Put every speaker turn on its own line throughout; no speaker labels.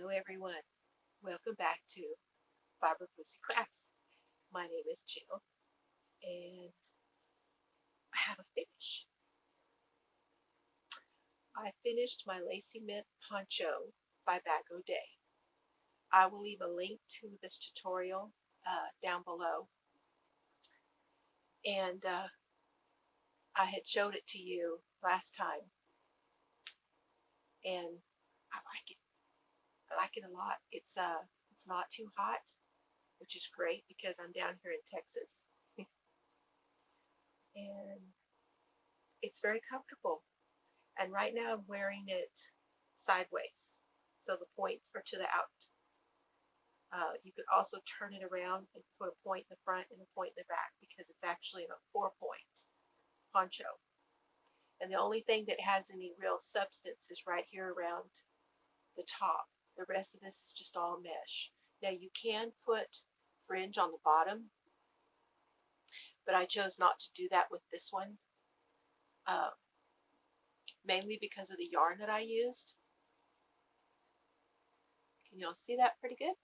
Hello everyone. Welcome back to Floozie Crafts. My name is Jill and I have a finish. I finished my Lacy Mint poncho by Bag O Day. I will leave a link to this tutorial down below, and I had showed it to you last time, and I like it. I like it a lot. It's not too hot, which is great because I'm down here in Texas, and it's very comfortable. And right now I'm wearing it sideways, so the points are to the out. You could also turn it around and put a point in the front and a point in the back because it's actually a 4-point poncho. And the only thing that has any real substance is right here around the top. The rest of this is just all mesh. Now you can put fringe on the bottom, but I chose not to do that with this one, uh, mainly because of the yarn that I used. Can y'all see that pretty good?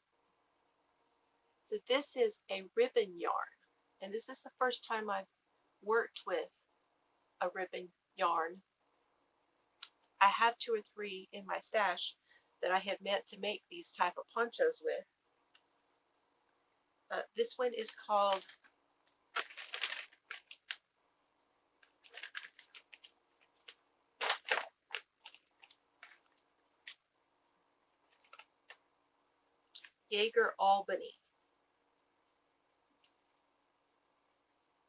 So this is a ribbon yarn, and this is the first time I've worked with a ribbon yarn. I have 2 or 3 in my stash that I had meant to make these type of ponchos with. This one is called Jaeger Albany.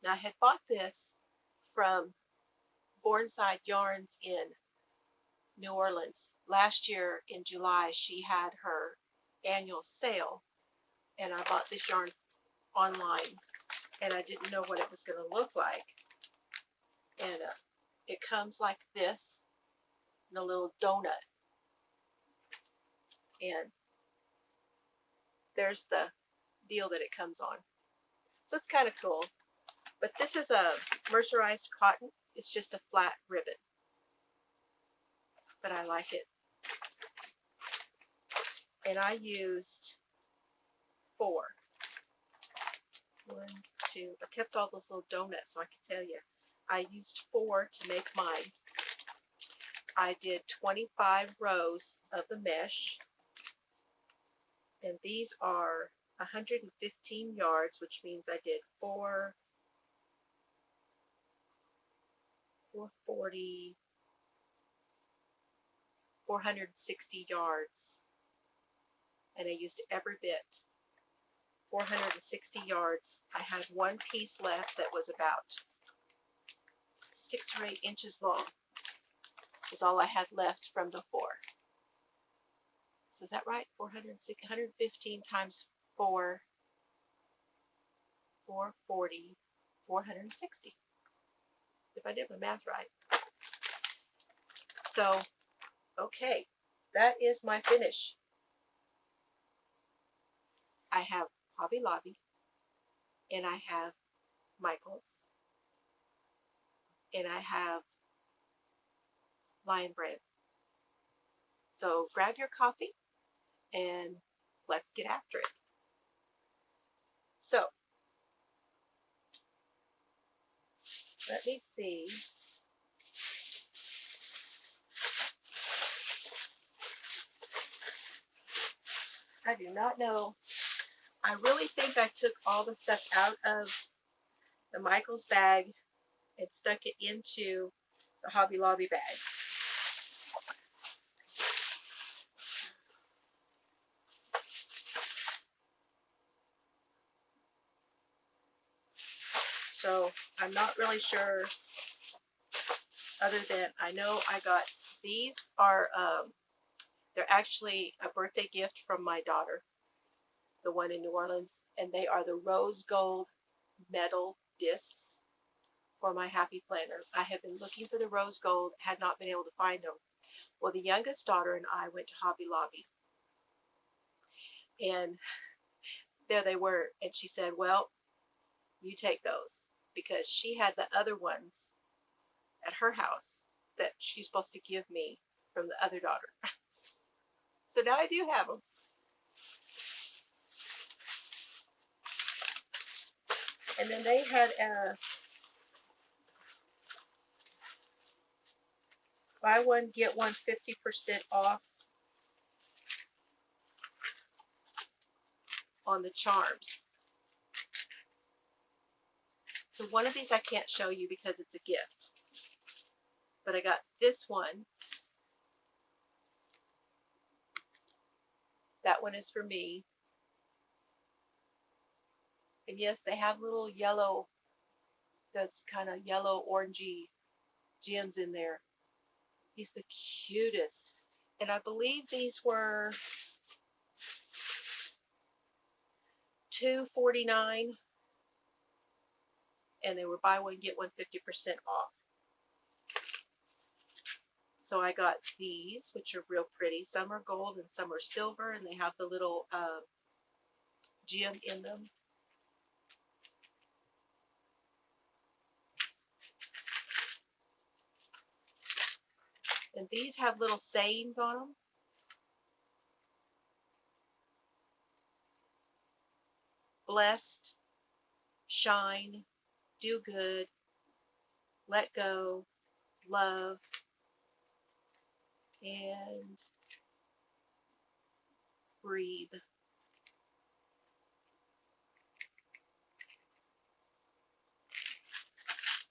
Now I had bought this from Bornside Yarns in New Orleans. Last year in July she had her annual sale, and I bought this yarn online, and I didn't know what it was going to look like. And it comes like this in a little donut, and there's the deal that it comes on. So it's kind of cool. But this is a mercerized cotton. It's just a flat ribbon, but I like it. And I used 4. 1, 2. I kept all those little donuts so I can tell you. I used 4 to make mine. I did 25 rows of the mesh, and these are 115 yards, which means I did 440, 460 yards, and I used every bit. 460 yards. I had one piece left that was about 6 or 8 inches long. Is all I had left from before. So is that right? 115 times 4, 440, 460. If I did my math right. So, okay, that is my finish. I have Hobby Lobby, and I have Michael's, and I have Lion Brand. So grab your coffee and let's get after it. So, let me see. I do not know. I really think I took all the stuff out of the Michael's bag and stuck it into the Hobby Lobby bags. So I'm not really sure, other than I know I got these are they're actually a birthday gift from my daughter, the one in New Orleans, and they are the rose gold metal discs for my happy planner. I have been looking for the rose gold, had not been able to find them. Well, the youngest daughter and I went to Hobby Lobby, and there they were, and she said, well, you take those, because she had the other ones at her house that she's supposed to give me from the other daughter. So now I do have them. And then they had a buy one, get one 50% off on the charms. So one of these I can't show you because it's a gift. But I got this one. That one is for me. And yes, they have little yellow, that's kind of yellow orangey gems in there. He's the cutest. And I believe these were $2.49, and they were buy one get one 50% off. So I got these, which are real pretty. Some are gold and some are silver, and they have the little gem in them. And these have little sayings on them. Blessed, shine, do good, let go, love, and breathe.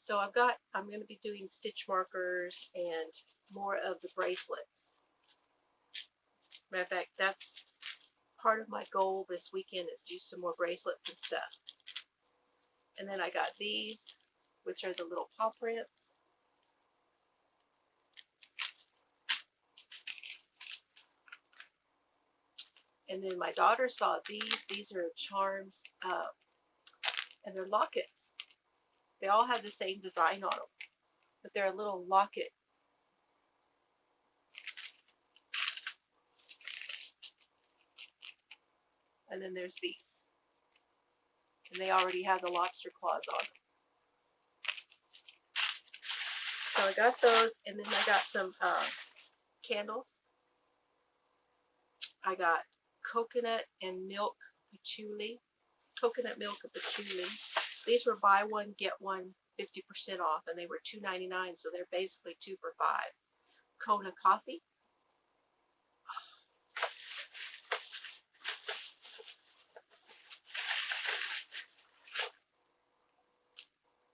So I'm going to be doing stitch markers and more of the bracelets. Matter of fact, that's part of my goal this weekend, is do some more bracelets and stuff. And then I got these, which are the little paw prints. And then my daughter saw these. These are charms, and they're lockets. They all have the same design on them, but they're a little locket. And then there's these. And they already have the lobster claws on them. So I got those, and then I got some candles. I got coconut and milk patchouli. Coconut milk and patchouli. These were buy one, get one 50% off, and they were $2.99, so they're basically 2 for $5. Kona coffee.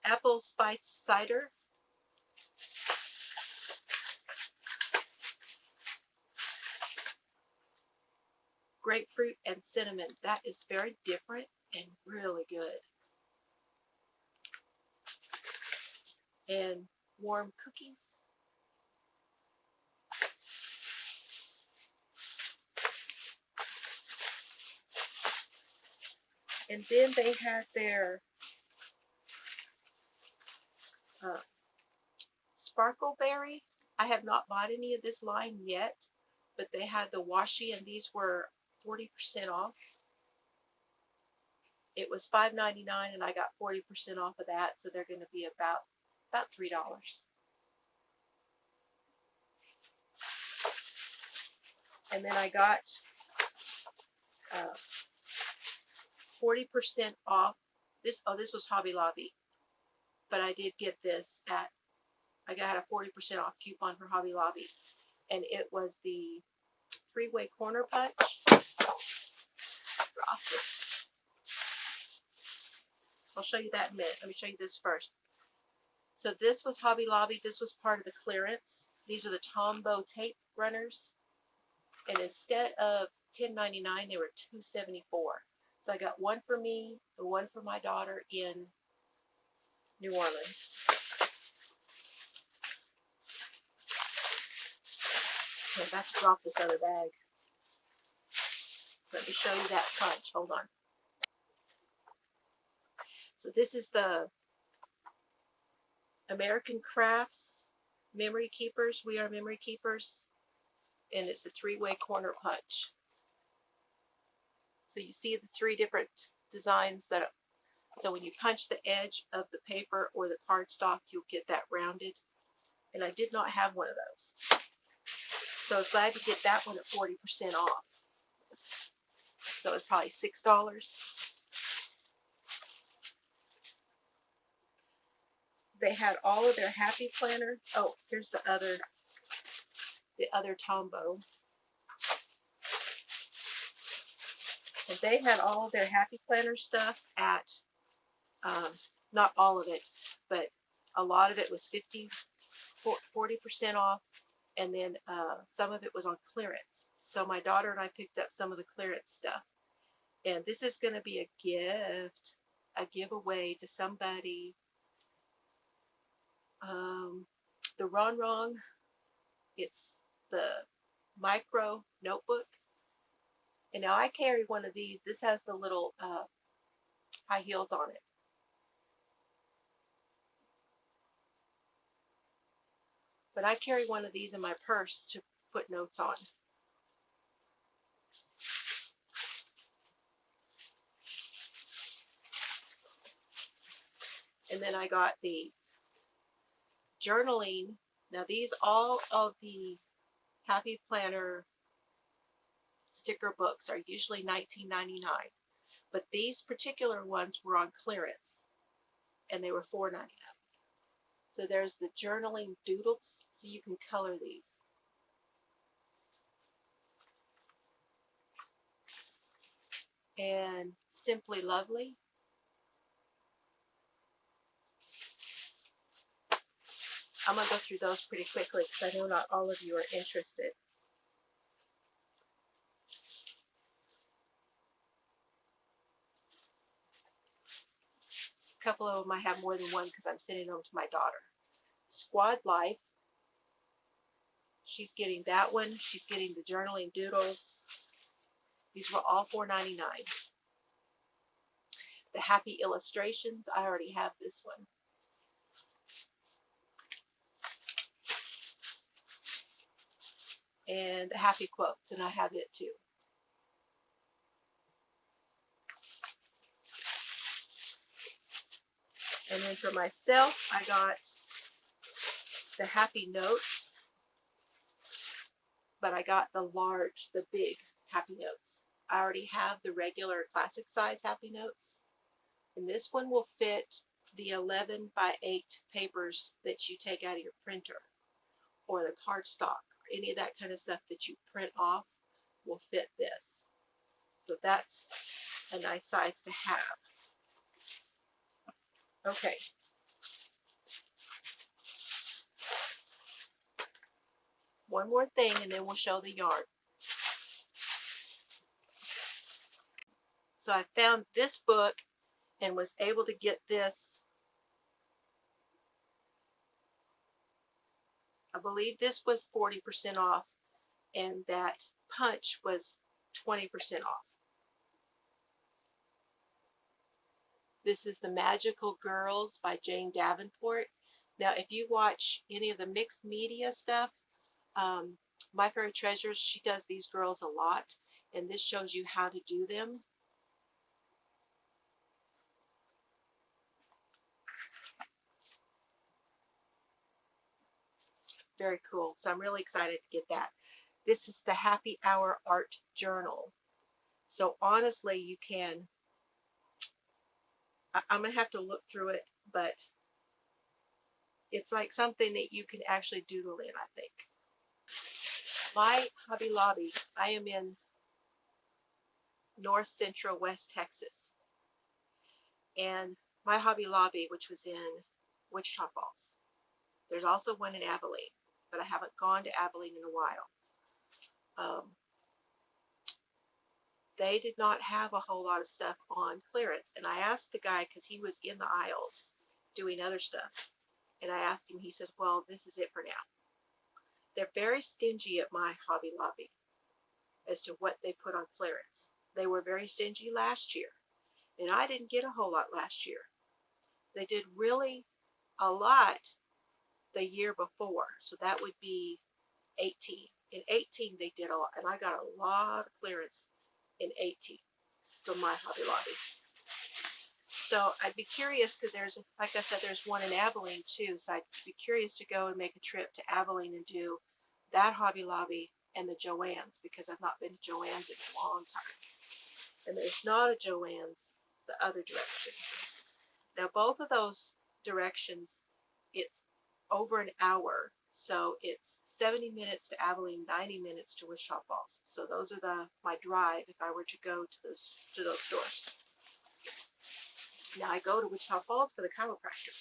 Apple spice cider. Grapefruit and cinnamon. That is very different and really good. And warm cookies. And then they had their sparkleberry. I have not bought any of this line yet, but they had the washi, and these were 40% off. It was $5.99, and I got 40% off of that, so they're going to be about $3. And then I got 40% off. This was Hobby Lobby, but I did get this at, I got a 40% off coupon for Hobby Lobby, and it was the 3-way corner punch. I'll show you that in a minute. Let me show you this first. So this was Hobby Lobby. This was part of the clearance. These are the Tombow tape runners, and instead of $10.99, they were $2.74. So I got one for me and one for my daughter in New Orleans. I'm about to drop this other bag. Let me show you that punch. Hold on. So this is the American Crafts Memory Keepers. We are Memory Keepers. And it's a 3-way corner punch. So you see the 3 different designs that, so when you punch the edge of the paper or the cardstock, you'll get that rounded. And I did not have one of those. So I was glad to get that one at 40% off. So it was probably $6. They had all of their happy planner. Oh, here's the other Tombow. And they had all of their happy planner stuff at, not all of it, but a lot of it was 40% off, and then some of it was on clearance. So my daughter and I picked up some of the clearance stuff. And this is going to be a gift, a giveaway to somebody. The Ron Wrong, it's the micro notebook. And now I carry one of these. This has the little high heels on it. But I carry one of these in my purse to put notes on. And then I got the journaling. Now these, all of the Happy Planner sticker books are usually $19.99. But these particular ones were on clearance, and they were $4.99. So there's the journaling doodles, so you can color these. And Simply Lovely. I'm going to go through those pretty quickly because I know not all of you are interested. A couple of them I have more than one because I'm sending them to my daughter. Squad Life. She's getting that one. She's getting the journaling doodles. These were all $4.99. The Happy Illustrations. I already have this one. And the Happy Quotes, and I have it too. And then for myself, I got the Happy Notes, but I got the large, the big Happy Notes. I already have the regular classic size Happy Notes, and this one will fit the 11 by 8 papers that you take out of your printer, or the cardstock, or any of that kind of stuff that you print off will fit this. So that's a nice size to have. Okay. One more thing, and then we'll show the yarn. So I found this book and was able to get this. I believe this was 40% off, and that punch was 20% off. This is The Magical Girls by Jane Davenport. Now, if you watch any of the mixed media stuff, My Fairy Treasures, she does these girls a lot, and this shows you how to do them. Very cool. So I'm really excited to get that. This is the Happy Hour Art Journal. So honestly, you can, I'm going to have to look through it, but it's like something that you can actually doodle in, I think. My Hobby Lobby, I am in North Central West Texas. And my Hobby Lobby, which was in Wichita Falls. There's also one in Abilene, but I haven't gone to Abilene in a while. They did not have a whole lot of stuff on clearance. And I asked the guy, because he was in the aisles doing other stuff. And I asked him, he said, well, this is it for now. They're very stingy at my Hobby Lobby as to what they put on clearance. They were very stingy last year. And I didn't get a whole lot last year. They did really a lot the year before. So that would be 18. In 18, they did a lot. And I got a lot of clearance in 18 from my Hobby Lobby. So I'd be curious, because there's, like I said, there's one in Abilene too. So I'd be curious to go and make a trip to Abilene and do that Hobby Lobby and the Joann's, because I've not been to Joann's in a long time. And there's not a Joann's the other direction. Now, both of those directions, it's over an hour. So it's 70 minutes to Abilene, 90 minutes to Wichita Falls. So those are my drive if I were to go to those stores. Now I go to Wichita Falls for the chiropractor.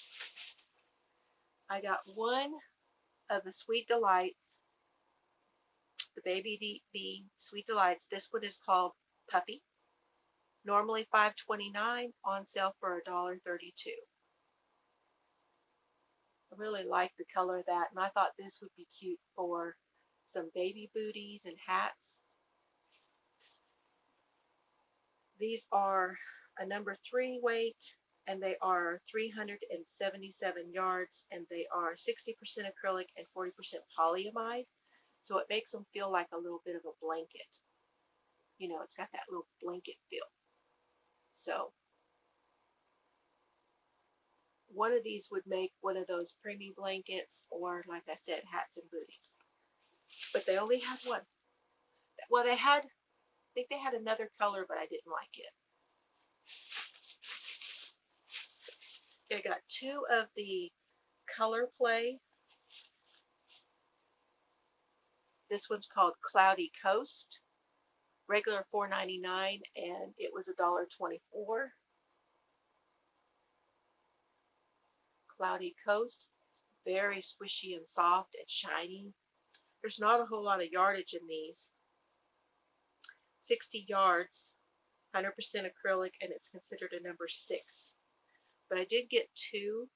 I got one of the Sweet Delights, the Baby D Sweet Delights. This one is called Puppy. Normally $5.29, on sale for $1.32. I really like the color of that, and I thought this would be cute for some baby booties and hats. These are a number 3 weight, and they are 377 yards, and they are 60% acrylic and 40% polyamide, so it makes them feel like a little bit of a blanket. You know, it's got that little blanket feel. So one of these would make one of those preemie blankets, or like I said, hats and booties. But they only had one. Well, I think they had another color, but I didn't like it. Okay, I got 2 of the Color Play. This one's called Cloudy Coast. Regular $4.99, and it was $1.24. Cloudy Coast, very squishy and soft and shiny. There's not a whole lot of yardage in these. 60 yards, 100% acrylic, and it's considered a number 6. But I did get 2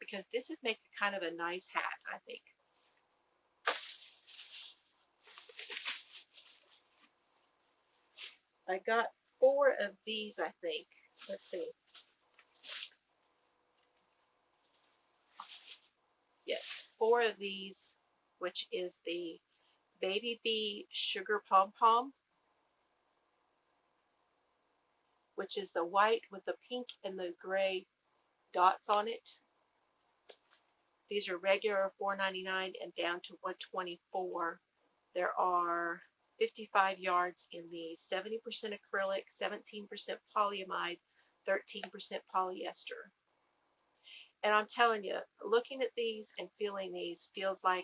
because this would make kind of a nice hat, I think. I got 4 of these, I think. Let's see. Yes, 4 of these, which is the Baby Bee Sugar Pom Pom, which is the white with the pink and the gray dots on it. These are regular $4.99 and down to $1.24. There are 55 yards in these, 70% acrylic, 17% polyamide, 13% polyester. And I'm telling you, looking at these and feeling these feels like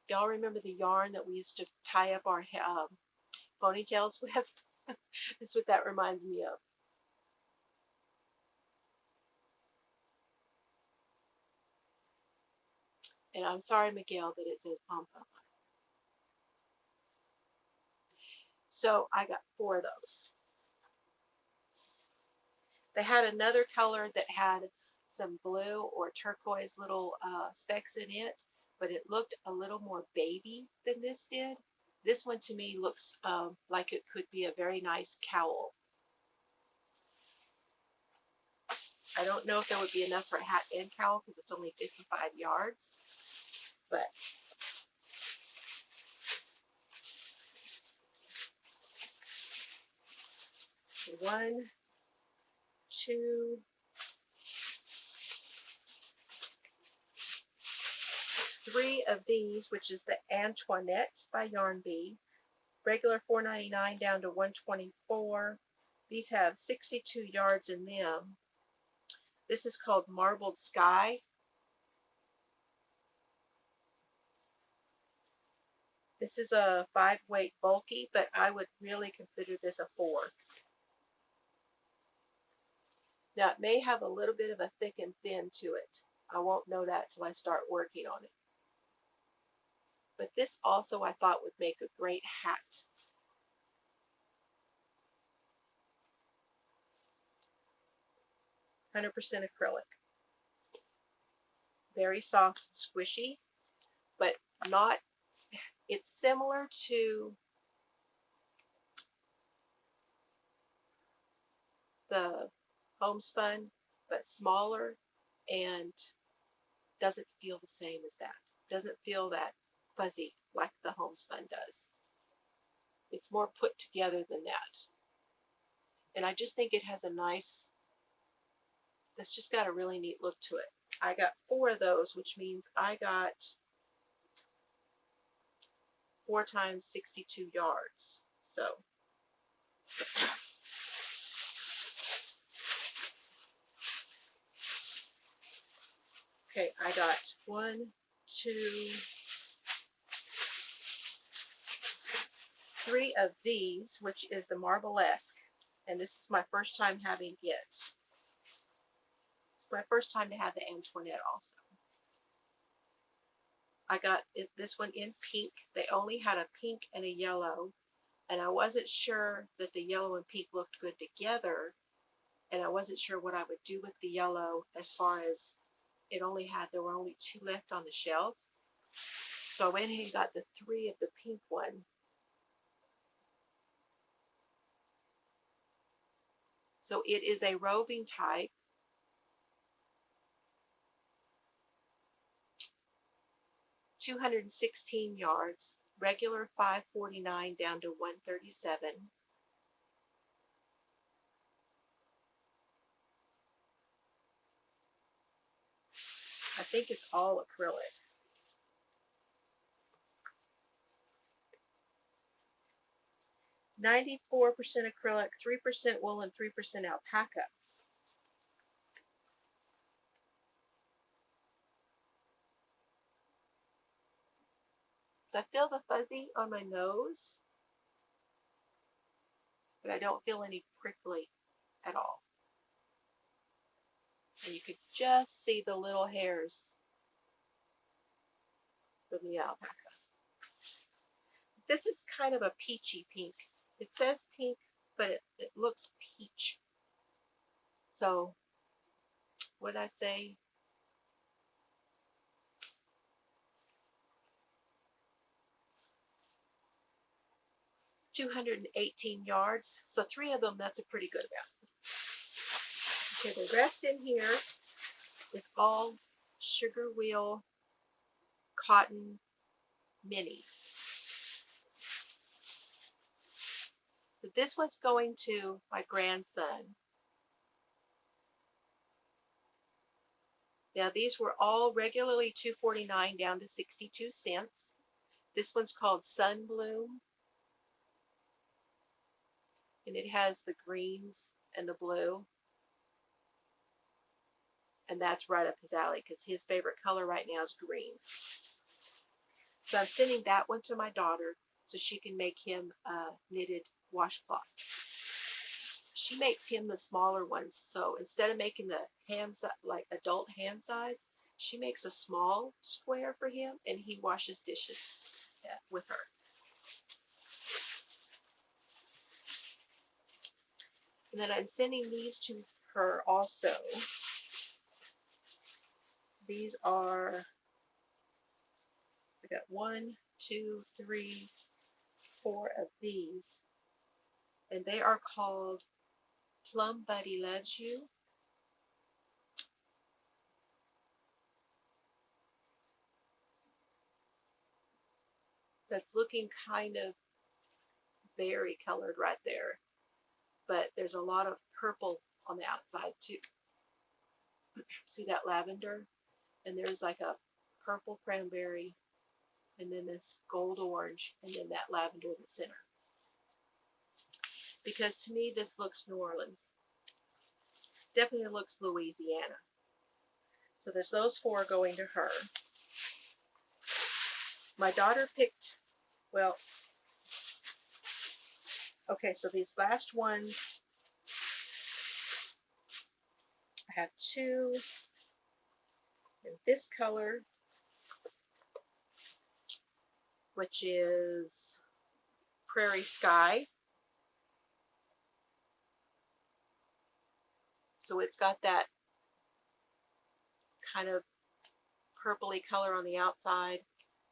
y'all remember the yarn that we used to tie up our ponytails with? That's what that reminds me of. And I'm sorry, Miguel, that it says pom-pom. So I got 4 of those. They had another color that had some blue or turquoise little specks in it, but it looked a little more baby than this did. This one to me looks like it could be a very nice cowl. I don't know if there would be enough for a hat and cowl because it's only 55 yards, but one, 2, 3 of these, which is the Antoinette by Yarn Bee. Regular $4.99 down to $1.24. These have 62 yards in them. This is called Marbled Sky. This is a 5 weight bulky, but I would really consider this a 4. Now it may have a little bit of a thick and thin to it. I won't know that till I start working on it. But this also I thought would make a great hat. %100% acrylic. Very soft and squishy, but not, it's similar to the homespun, but smaller, and doesn't feel the same as that. Doesn't feel that fuzzy like the homespun does. It's more put together than that. And I just think it has a nice It's just got a really neat look to it. I got 4 of those, which means I got 4 times 62 yards. So okay, I got 1, 2, 3 of these, which is the Marblesque, and this is my first time having it. It's my first time to have the Antoinette also. I got this one in pink. They only had a pink and a yellow, and I wasn't sure that the yellow and pink looked good together, and I wasn't sure what I would do with the yellow as far as there were only 2 left on the shelf. So I went ahead and got the 3 of the pink one. So it is a roving type. $216 yards, regular $549 down to $137. I think it's all acrylic. $94 acrylic, 3% wool, and 3% alpaca. So I feel the fuzzy on my nose, but I don't feel any prickly at all. And you could just see the little hairs from the alpaca. This is kind of a peachy pink. It says pink, but it looks peach. So, what did I say? $218 yards. So 3 of them, that's a pretty good amount. Okay, the rest in here is all sugar wheel cotton minis. So this one's going to my grandson. Now these were all regularly $2.49 down to 62 cents. This one's called Sunbloom, and it has the greens and the blue. And that's right up his alley because his favorite color right now is green. So I'm sending that one to my daughter so she can make him a knitted washcloth. She makes him the smaller ones. So instead of making the like adult hand size, she makes a small square for him, and he washes dishes with her. And then I'm sending these to her also. These are, I got 1, 2, 3, 4 of these, and they are called Plum Buddy Loves You. That's looking kind of berry colored right there, but there's a lot of purple on the outside too. See that lavender? And there's like a purple cranberry, and then this gold orange, and then that lavender in the center. Because to me this looks New Orleans. Definitely looks Louisiana. So there's those 4 going to her. My daughter picked, well, okay, so these last ones, I have 2 in this color, which is Prairie Sky. So it's got that kind of purpley color on the outside,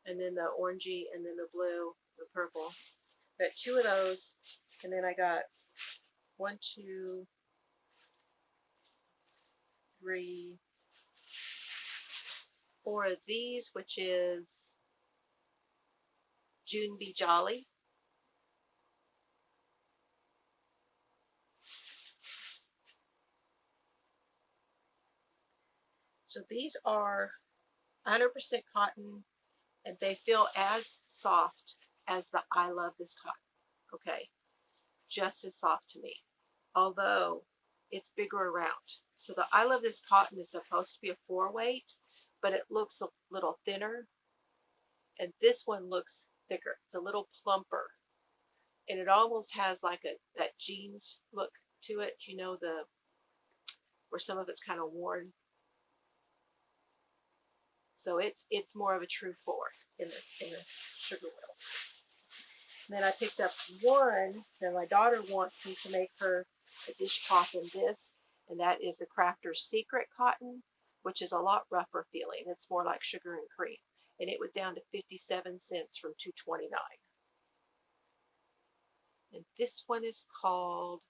and then the orangey, and then the blue, the purple. Got 2 of those, and then I got 1, 2, 3, 4 of these, which is June Be Jolly. So these are 100% cotton, and they feel as soft as the I Love This Cotton. Okay, just as soft to me, although it's bigger around. So the I Love This Cotton is supposed to be a 4-weight, but it looks a little thinner, and this one looks thicker. It's a little plumper, and it almost has like that jeans look to it. You know, the where some of it's kind of worn. So it's more of a true 4 in the sugar wheel. And then I picked up one that my daughter wants me to make her a dishcloth in this, and that is the Crafter's Secret Cotton, which is a lot rougher feeling. It's more like sugar and cream, and it was down to 57 cents from $2.29. And this one is called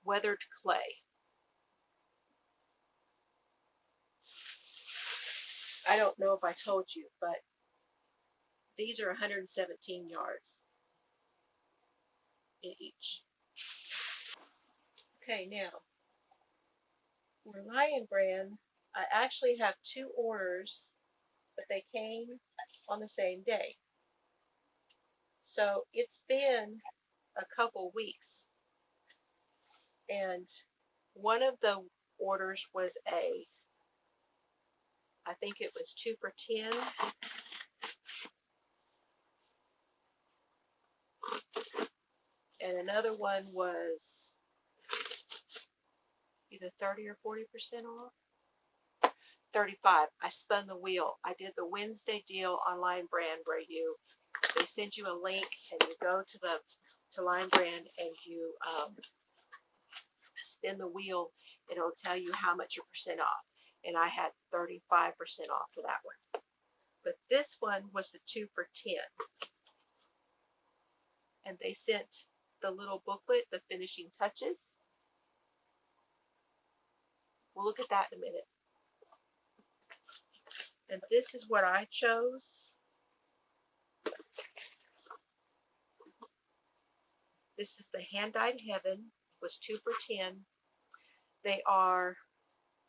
Weathered Clay. I don't know if I told you, but these are 117 yards in each. Okay, now for Lion Brand, I actually have 2 orders, but they came on the same day. So it's been a couple weeks, and one of the orders was I think it was 2 for $10, and another one was either 30 or 40% off. 35. I spun the wheel. I did the Wednesday deal on Lion Brand where they send you a link and you go to Lion Brand and you spin the wheel and it'll tell you how much your percent off. And I had 35% off for that one. But this one was the 2 for 10. And they sent the little booklet, the finishing touches. We'll look at that in a minute. And this is what I chose. This is the Hand Dyed Heaven. It was 2 for 10. They are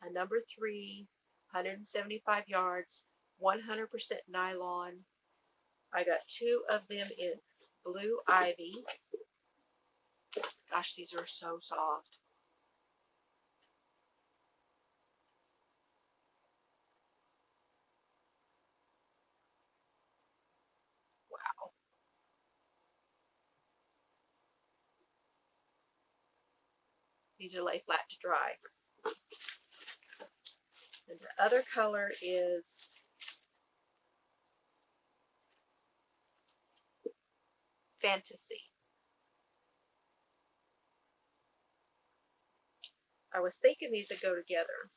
a number 3, 175 yards, 100% nylon. I got 2 of them in Blue Ivy. Gosh, these are so soft. Wow. These are lay flat to dry. And the other color is Fantasy. I was thinking these would go together.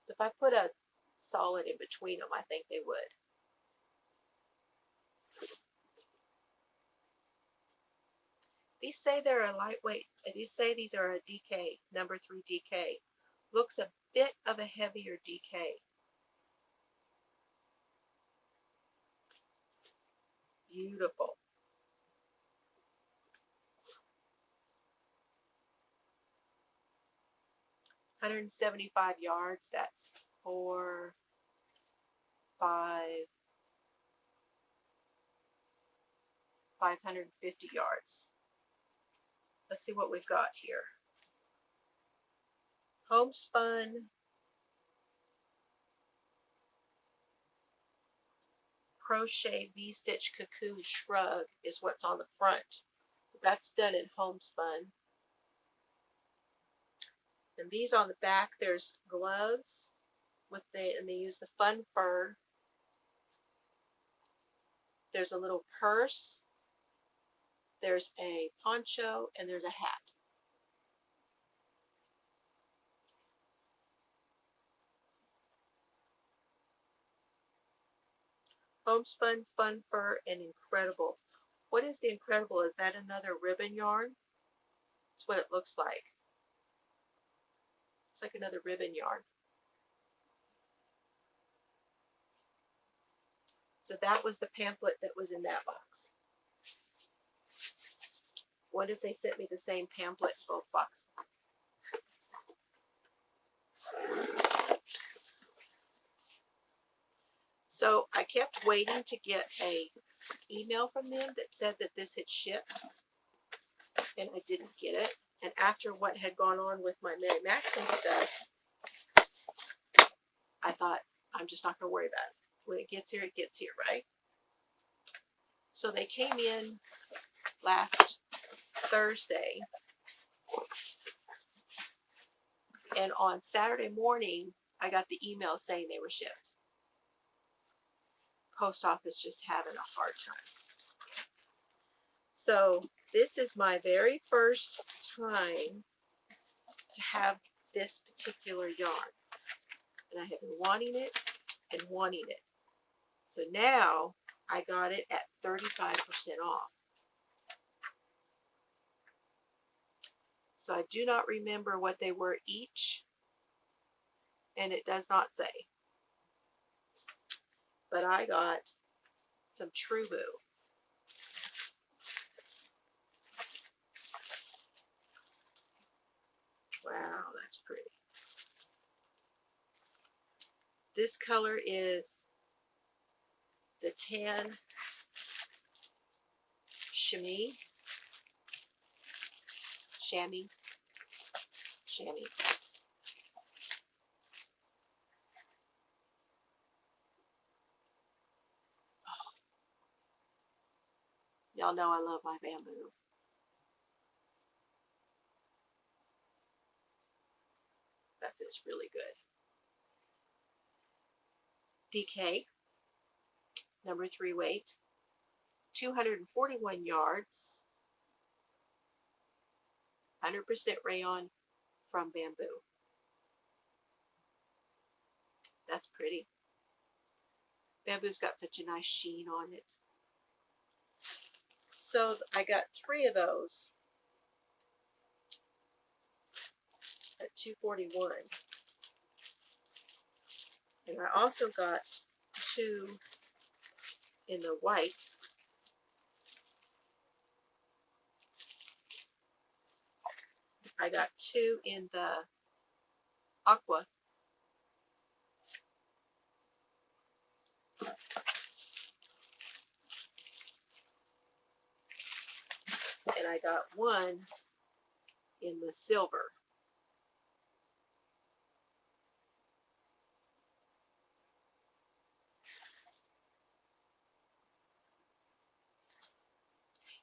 So if I put a solid in between them, I think they would. These say they're a lightweight. These say these are a DK, number 3 DK. Looks a bit of a heavier DK. Beautiful. $175 yards. That's 4, 5, 550 yards. Let's see what we've got here. Homespun, crochet V-stitch cocoon shrug is what's on the front. So that's done in homespun. And these on the back, there's gloves and they use the fun fur. There's a little purse. There's a poncho and there's a hat. Homespun, fun fur, and incredible. What is the incredible? Is that another ribbon yarn? That's what it looks like. It's like another ribbon yarn. So that was the pamphlet that was in that box. What if they sent me the same pamphlet in both boxes? So I kept waiting to get a email from them that said that this had shipped, and I didn't get it. And after what had gone on with my Mary Maxim stuff, I thought, I'm just not going to worry about it. When it gets here, right? So they came in last Thursday, and on Saturday morning, I got the email saying they were shipped. Post office just having a hard time. So this is my very first time to have this particular yarn, and I have been wanting it and wanting it. So now I got it at 35% off. So I do not remember what they were each, and it does not say. But I got some True Boo. Wow, that's pretty. This color is the tan chamois. Chamois. Y'all know I love my bamboo. That feels really good. DK, number 3 weight, 241 yards, 100% rayon from bamboo. That's pretty. Bamboo's got such a nice sheen on it. So I got 3 of those at 241. And I also got 2 in the white. I got 2 in the aqua. And I got 1 in the silver.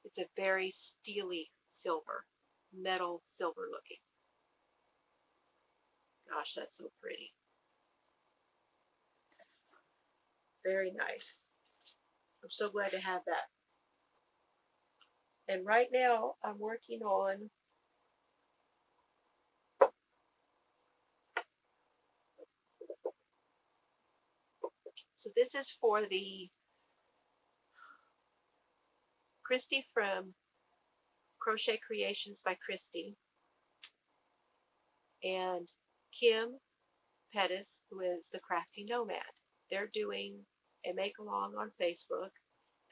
It's a very steely silver, metal silver looking. Gosh, that's so pretty. Very nice. I'm so glad to have that. And right now I'm working on so this is for the Christy from Crochet Creations by Christy and Kim Pettis, who is the Crafty Nomad. They're doing a make-along on Facebook,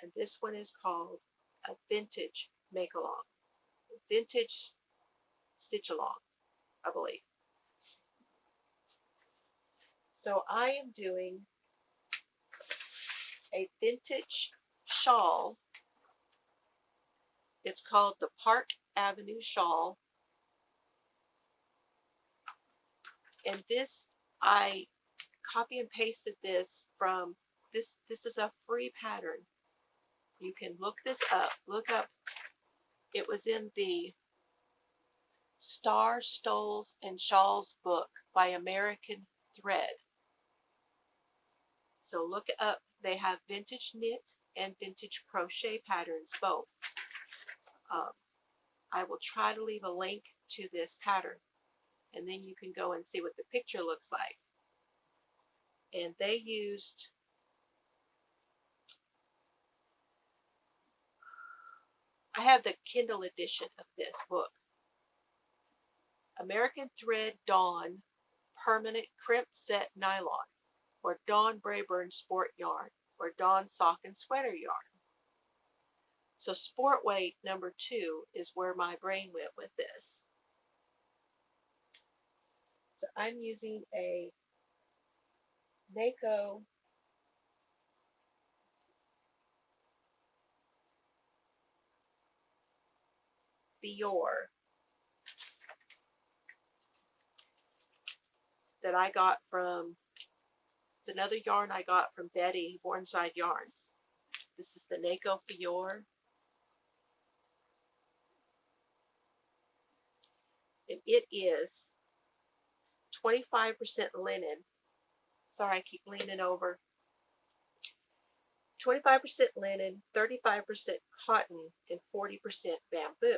and this one is called a vintage make-along. Vintage stitch-along, I believe. So I am doing a vintage shawl. It's called the Park Avenue Shawl. And this, I copy and pasted this from, this is a free pattern. You can look this up. Look up, it was in the Star, Stoles, and Shawls book by American Thread. So look it up. They have vintage knit and vintage crochet patterns both. I will try to leave a link to this pattern, and then you can go and see what the picture looks like. And they used, I have the Kindle edition of this book, American Thread Dawn Permanent Crimp Set Nylon, or Dawn Brayburn Sport Yarn. or Dawn sock and sweater yarn. So sport weight number 2 is where my brain went with this. So I'm using a Mako Fior that I got from, it's another yarn I got from Betty, Bornside Yarns. This is the Nako Fior. And it is 25% linen. Sorry, I keep leaning over. 25% linen, 35% cotton, and 40% bamboo.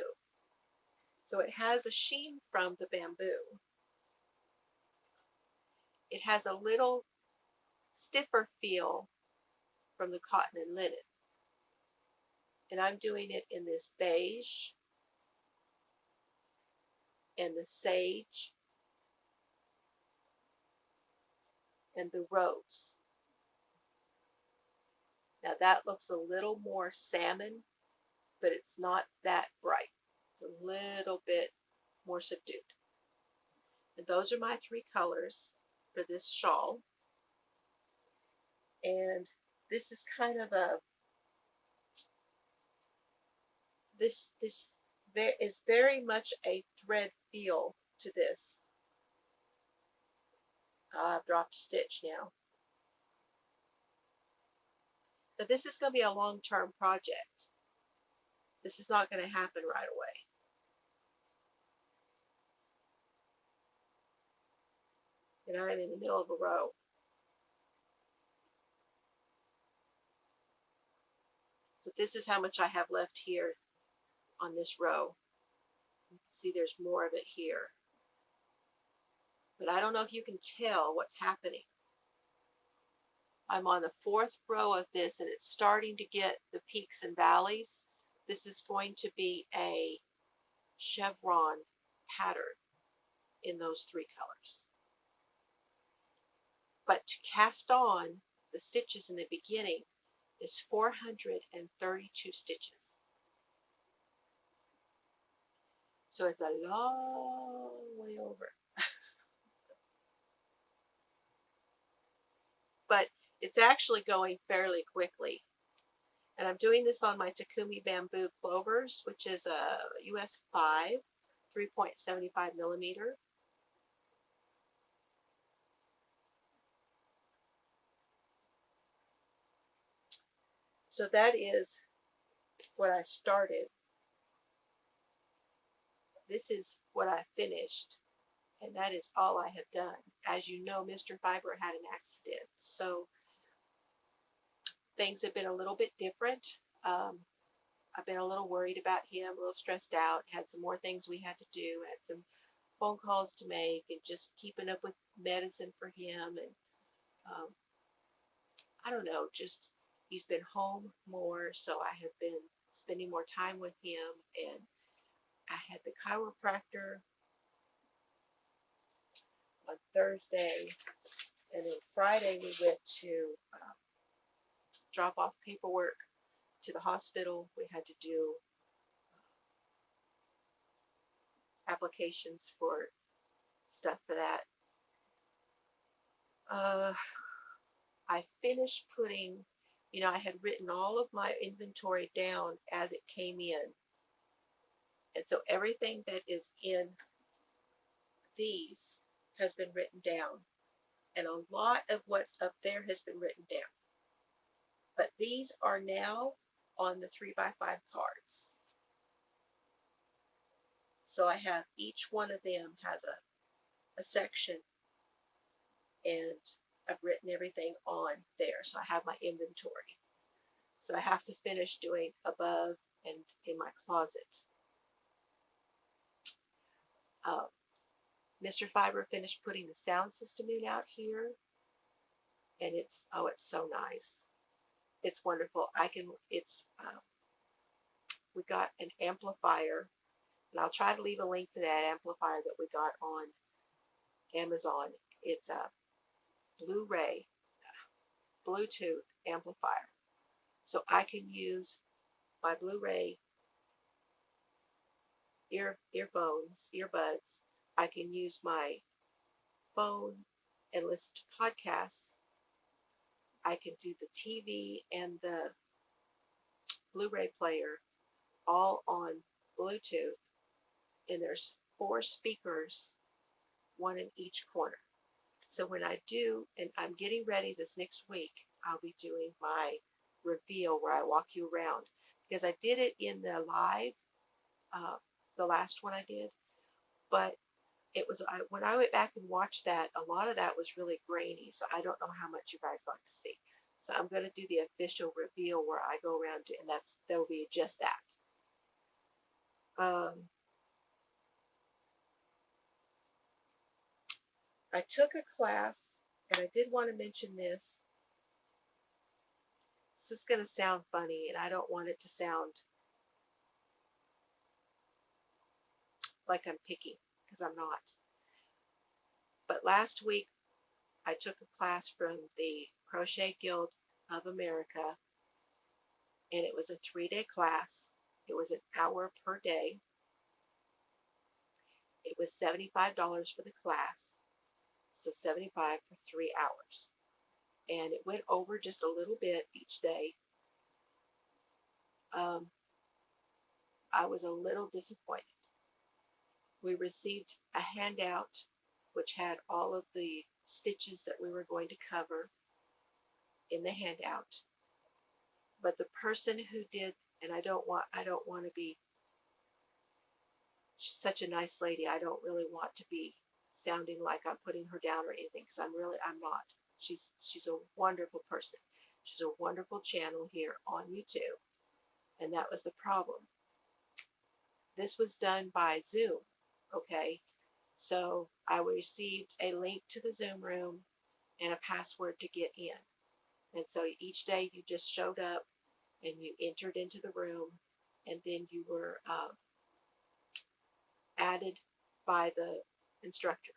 So it has a sheen from the bamboo. It has a little stiffer feel from the cotton and linen. And I'm doing it in this beige and the sage and the rose. Now that looks a little more salmon, but it's not that bright. It's a little bit more subdued. And those are my 3 colors for this shawl. And this is kind of a, this is very much a thread feel to this. I've dropped a stitch now. But this is going to be a long-term project. This is not going to happen right away. And I'm in the middle of a row. So this is how much I have left here on this row. You can see there's more of it here. But I don't know if you can tell what's happening. I'm on the 4th row of this, and it's starting to get the peaks and valleys. This is going to be a chevron pattern in those 3 colors. But to cast on the stitches in the beginning is 432 stitches. So it's a long way over. But it's actually going fairly quickly. And I'm doing this on my Takumi bamboo clovers, which is a US 5, 3.75 millimeter. So that is what I started. This is what I finished. And that is all I have done. As you know, Mr. Fiber had an accident. So things have been a little bit different. I've been a little worried about him, a little stressed out, had some more things we had to do, had some phone calls to make, and just keeping up with medicine for him. And I don't know, just he's been home more, so I have been spending more time with him. And I had the chiropractor on Thursday, and then Friday we went to drop off paperwork to the hospital. We had to do applications for stuff for that. I finished putting, I had written all of my inventory down as it came in. And so everything that is in these has been written down. And a lot of what's up there has been written down. But these are now on the 3x5 cards. So I have each one of them has a section, and I've written everything on there. So I have my inventory. So I have to finish doing above and in my closet. Mr. Fiber finished putting the sound system in out here, and it's so nice. It's wonderful. We got an amplifier, and I'll try to leave a link to that amplifier that we got on Amazon. It's a Blu-ray, Bluetooth, amplifier. So I can use my Blu-ray earbuds. I can use my phone and listen to podcasts. I can do the TV and the Blu-ray player all on Bluetooth, and there's 4 speakers, one in each corner. So when I do, and I'm getting ready this next week, I'll be doing my reveal where I walk you around, because I did it in the live, uh, the last one I did, but when I went back and watched that, a lot of that was really grainy, so I don't know how much you guys got to see. So I'm going to do the official reveal where I go around and that will be just that. I took a class, and I did want to mention this. This is going to sound funny, and I don't want it to sound like I'm picky, because I'm not. But last week, I took a class from the Crochet Guild of America, and it was a 3-day class. It was an hour per day. It was $75 for the class, so $75 for 3 hours. And it went over just a little bit each day. I was a little disappointed. We received a handout which had all of the stitches that we were going to cover in the handout. But the person who did, and I don't want to be, she's such a nice lady. I don't really want to be sounding like I'm putting her down or anything, because I'm not. She's a wonderful person. She's a wonderful channel here on YouTube. And that was the problem. This was done by Zoom, okay? So I received a link to the Zoom room and a password to get in. And so each day you just showed up and you entered into the room, and then you were added by the instructor.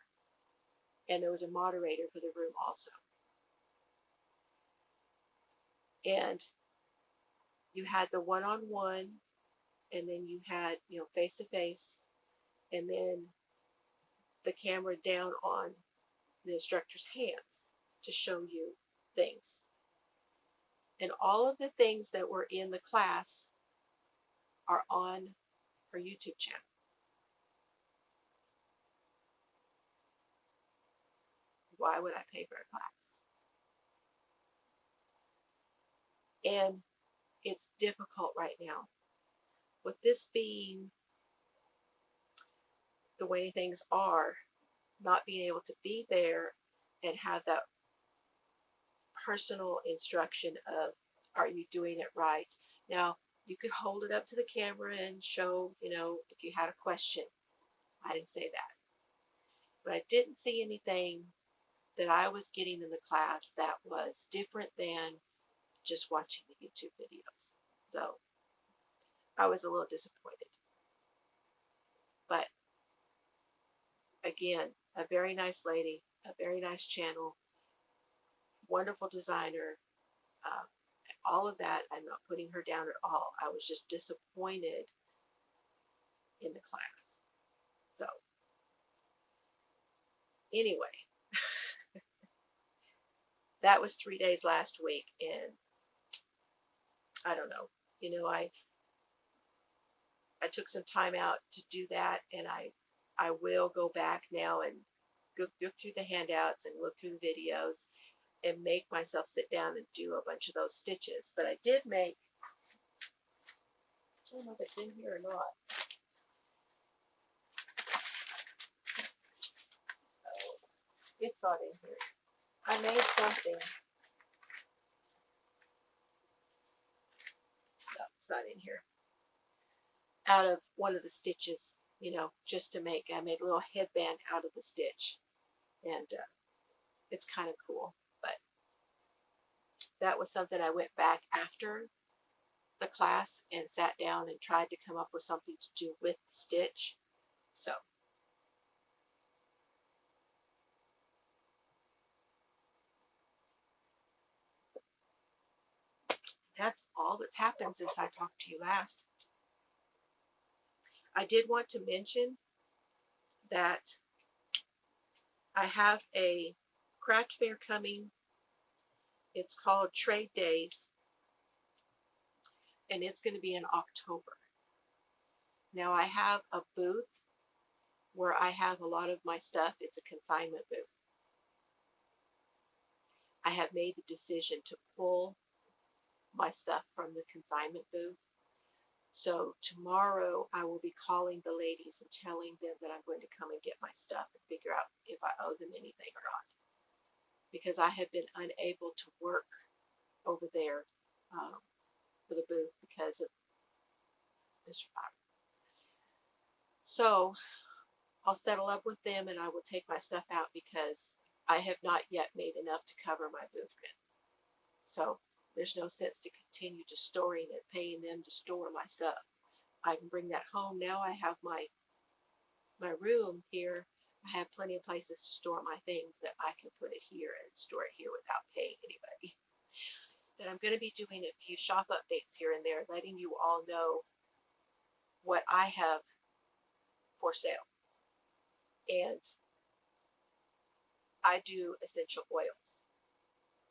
And there was a moderator for the room also. And you had the one-on-one, and then you had, face-to-face, and then the camera down on the instructor's hands to show you things. And all of the things that were in the class are on her YouTube channel. Why would I pay for a class? And it's difficult right now. With this being the way things are, not being able to be there and have that personal instruction of, are you doing it right? Now, you could hold it up to the camera and show, if you had a question. I didn't say that. But I didn't see anything that I was getting in the class that was different than just watching the YouTube videos. So I was a little disappointed. But again, a very nice lady, a very nice channel, wonderful designer, all of that. I'm not putting her down at all. I was just disappointed in the class. So anyway, that was 3 days last week, and I don't know. I took some time out to do that, and I will go back now and go through the handouts and look through the videos and make myself sit down and do a bunch of those stitches. But I did make, I don't know if it's in here or not. Oh, it's not in here. I made something. No, it's not in here. Out of one of the stitches, just to make, I made a little headband out of the stitch. And it's kind of cool. But that was something I went back after the class and sat down and tried to come up with something to do with the stitch. So That's all that's happened since I talked to you last. I did want to mention that I have a craft fair coming. It's called Trade Days, and it's going to be in October. Now, I have a booth where I have a lot of my stuff. It's a consignment booth. I have made the decision to pull my stuff from the consignment booth. So tomorrow I will be calling the ladies and telling them that I'm going to come and get my stuff and figure out if I owe them anything or not. Because I have been unable to work over there for the booth because of Mr. Fire. So I'll settle up with them and I will take my stuff out because I have not yet made enough to cover my booth rent. So there's no sense to continue to storing it, paying them to store my stuff. I can bring that home. Now I have my room here. I have plenty of places to store my things that I can put it here and store it here without paying anybody. Then I'm going to be doing a few shop updates here and there, letting you all know what I have for sale. And I do essential oils.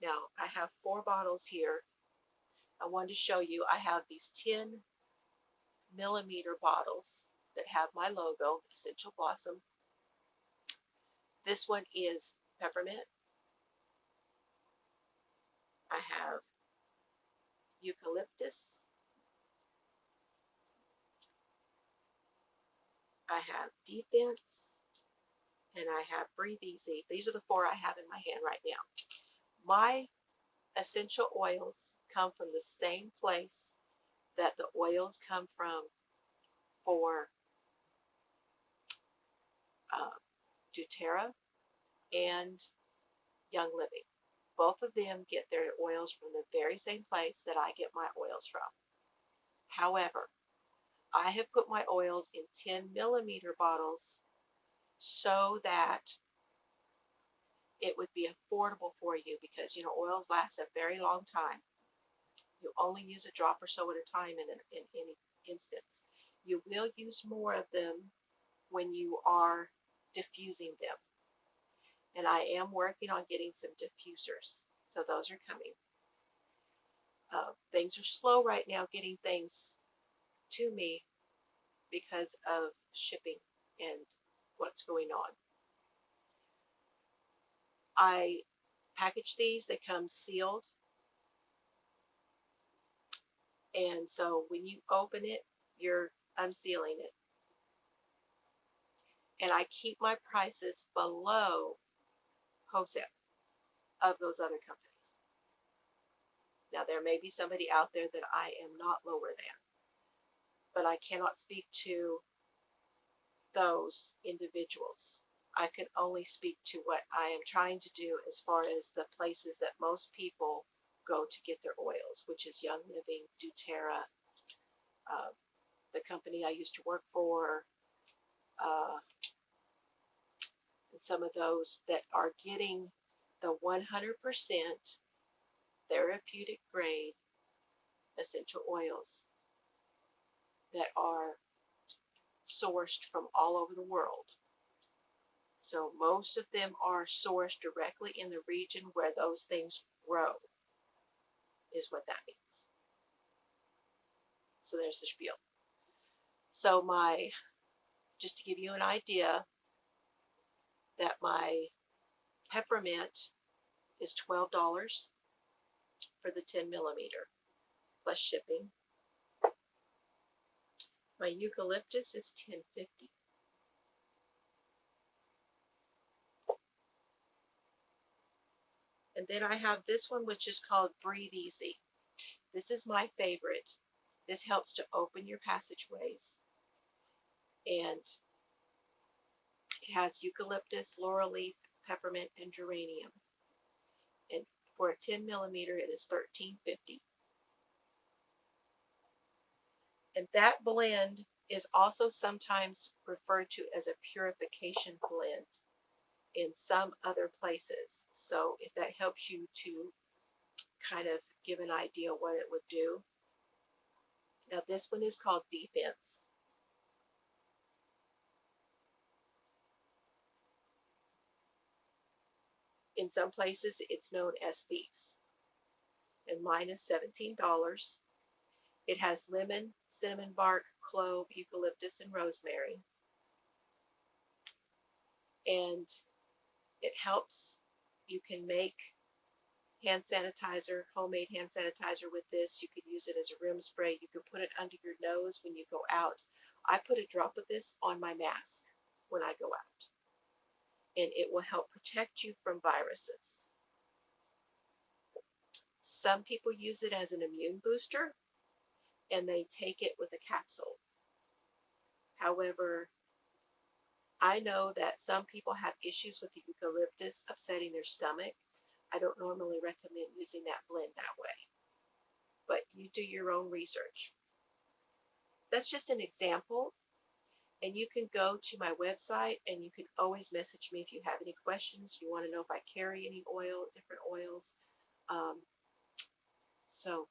Now, I have 4 bottles here. I wanted to show you, I have these 10 millimeter bottles that have my logo, Essential Blossom. This one is peppermint. I have eucalyptus. I have defense. And I have breathe easy. These are the 4 I have in my hand right now. My essential oils come from the same place that the oils come from for doTERRA and Young Living. Both of them get their oils from the very same place that I get my oils from. However, I have put my oils in 10 millimeter bottles so that it would be affordable for you because, oils last a very long time. You only use a drop or so at a time in any instance. You will use more of them when you are diffusing them. And I am working on getting some diffusers. So those are coming. Things are slow right now getting things to me because of shipping and what's going on. I package these, they come sealed. And so when you open it, you're unsealing it. And I keep my prices below wholesale of those other companies. Now, there may be somebody out there that I am not lower than, but I cannot speak to those individuals. I can only speak to what I am trying to do as far as the places that most people go to get their oils, which is Young Living, doTERRA, the company I used to work for, and some of those that are getting the 100% therapeutic grade essential oils that are sourced from all over the world. So most of them are sourced directly in the region where those things grow, is what that means. So there's the spiel. So just to give you an idea, that my peppermint is $12 for the 10 millimeter plus shipping. My eucalyptus is $10.50. And then I have this one, which is called Breathe Easy. This is my favorite. This helps to open your passageways. And it has eucalyptus, laurel leaf, peppermint, and geranium. And for a 10 millimeter, it is $13.50. And that blend is also sometimes referred to as a purification blend in some other places. So if that helps you to kind of give an idea what it would do. Now this one is called Defense. In some places it's known as Thieves. And mine is $17. It has lemon, cinnamon bark, clove, eucalyptus, and rosemary. And it helps. You can make hand sanitizer, homemade hand sanitizer with this. You could use it as a room spray. You could put it under your nose when you go out. I put a drop of this on my mask when I go out, and it will help protect you from viruses. Some people use it as an immune booster, and they take it with a capsule. However, I know that some people have issues with the eucalyptus upsetting their stomach. I don't normally recommend using that blend that way, but you do your own research. That's just an example, and you can go to my website and you can always message me if you have any questions. You want to know if I carry any oil, different oils. Um, so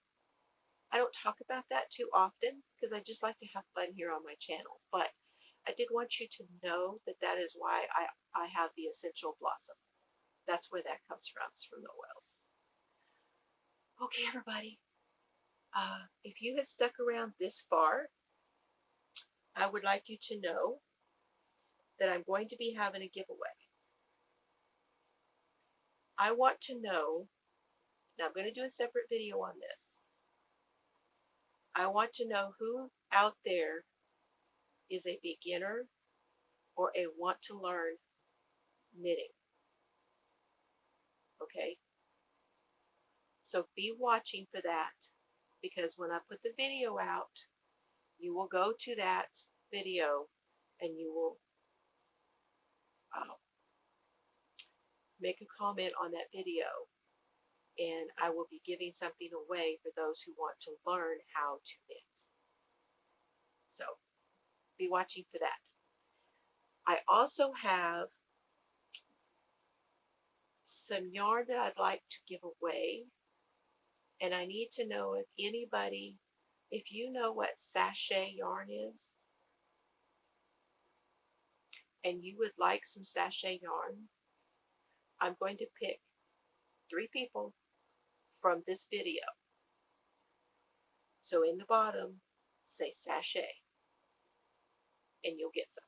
I don't talk about that too often because I just like to have fun here on my channel, but I did want you to know that that is why I have the essential blossom. That's where that comes from. It's from the oils. Okay, everybody. If you have stuck around this far, I would like you to know that I'm going to be having a giveaway. I want to know, now I'm going to do a separate video on this. I want to know who out there is a beginner or a want to learn knitting. Okay? So be watching for that, because when I put the video out, you will go to that video and you will make a comment on that video, and I will be giving something away for those who want to learn how to knit. So be watching for that. I also have some yarn that I'd like to give away, and I need to know if anybody, if you know what sachet yarn is, and you would like some sachet yarn, I'm going to pick 3 people from this video. So in the bottom, say sachet, and you'll get some.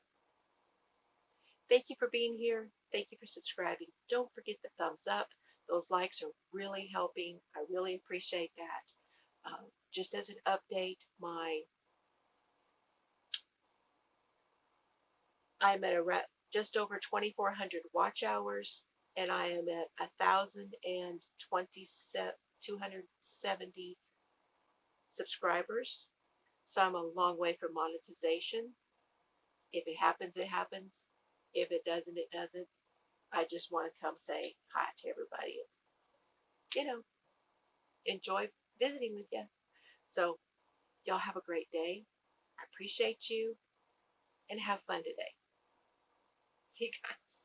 Thank you for being here. Thank you for subscribing. Don't forget the thumbs up. Those likes are really helping. I really appreciate that. Just as an update, I'm at just over 2,400 watch hours, and I am at 270 subscribers. So I'm a long way from monetization. If it happens, it happens. If it doesn't, it doesn't. I just want to come say hi to everybody. Enjoy visiting with you. So y'all have a great day. I appreciate you, and have fun today. See you guys.